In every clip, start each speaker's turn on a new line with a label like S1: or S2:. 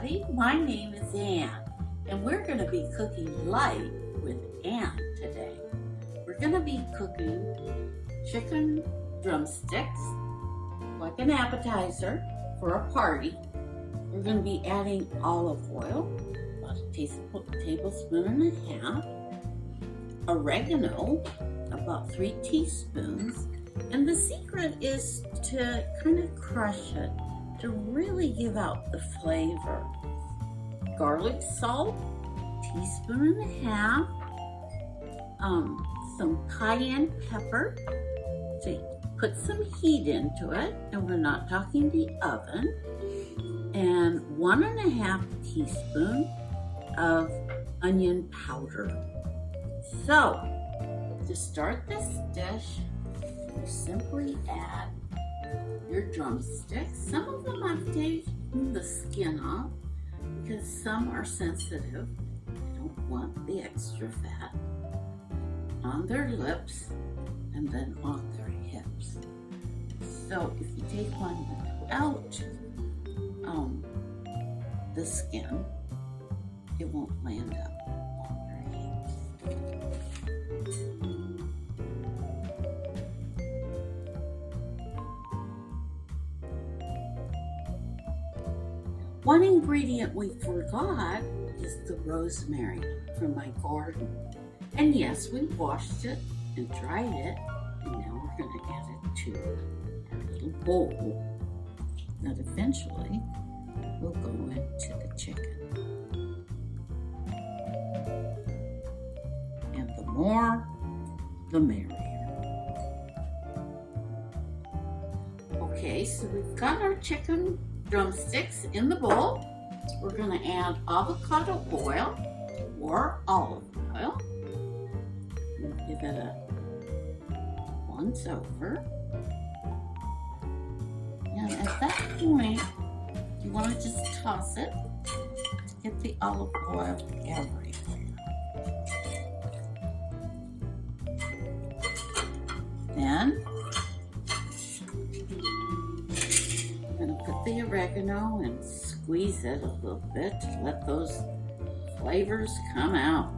S1: everybody. My name is Ann, and we're going to be cooking light with Ann today. We're going to be cooking chicken drumsticks, like an appetizer for a party. We're going to be adding olive oil, about a tablespoon and a half, oregano, about 3 teaspoons, and the secret is to kind of crush it to really give out the flavor. Garlic salt, teaspoon and a half, some cayenne pepper, to put some heat into it, and we're not talking the oven, and 1.5 teaspoons of onion powder. So, to start this dish, you simply add your drumsticks. Some of them I've taken the skin off because some are sensitive. They don't want the extra fat on their lips and then on their hips. So if you take one without the skin, it won't land up on your hips. One ingredient we forgot is the rosemary from my garden. And yes, we washed it and dried it, and now we're going to add it to our little bowl that eventually will go into the chicken. And the more, the merrier. Okay, so we've got our chicken drumsticks in the bowl. We're going to add avocado oil or olive oil. Give it a once over. And at that point, you want to just toss it to get the olive oil everywhere. Then put the oregano and squeeze it a little bit to let those flavors come out.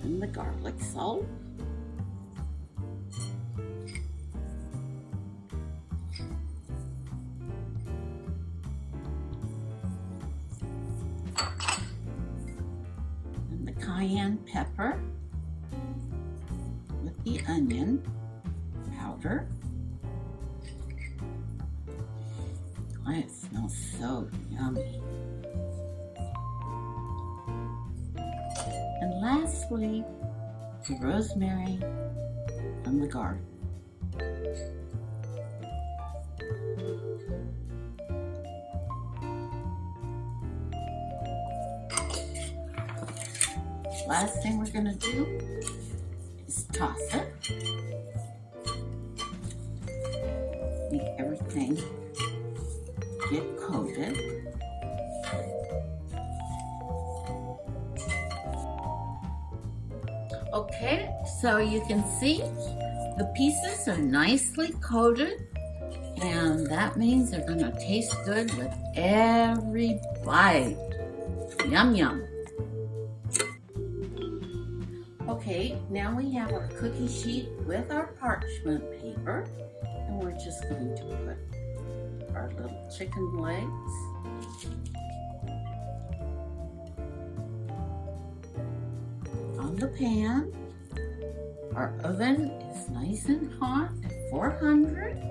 S1: And the garlic salt. Cayenne pepper with the onion powder. Oh, it smells so yummy. And lastly, the rosemary from the garden. Last thing we're going to do is toss it. Make everything get coated. Okay, so you can see the pieces are nicely coated, and that means they're going to taste good with every bite. Yum, yum. Okay, now we have our cookie sheet with our parchment paper, and we're just going to put our little chicken legs on the pan. Our oven is nice and hot at 400.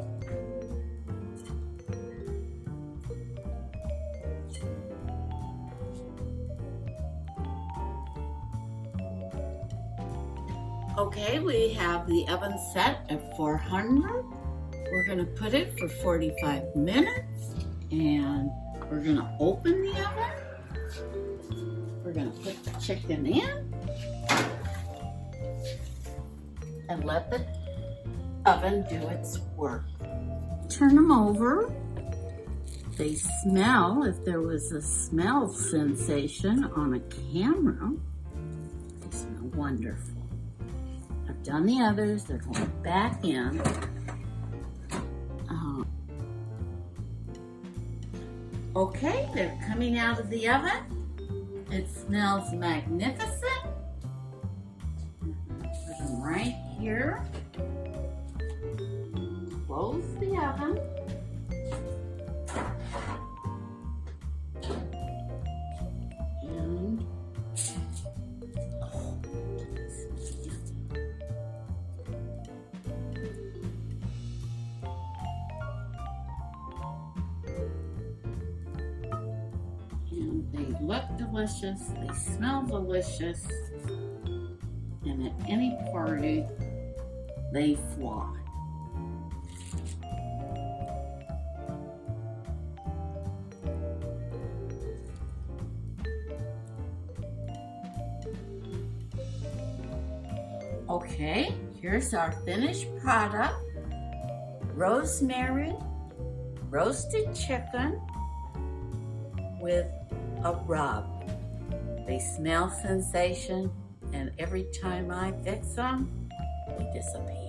S1: Okay, we have the oven set at 400. We're going to put it for 45 minutes, and we're going to open the oven. We're going to put the chicken in and let the oven do its work. Turn them over They smell, if there was a smell sensation on a camera, they smell wonderful. I've done the others, they're going back in. Okay, they're coming out of the oven. It smells magnificent. Put them right here. Close the oven. And they look delicious, they smell delicious, and at any party, they fly. Okay, here's our finished product. Rosemary roasted chicken with a rub. They smell sensation, and every time I fix them, they disappear.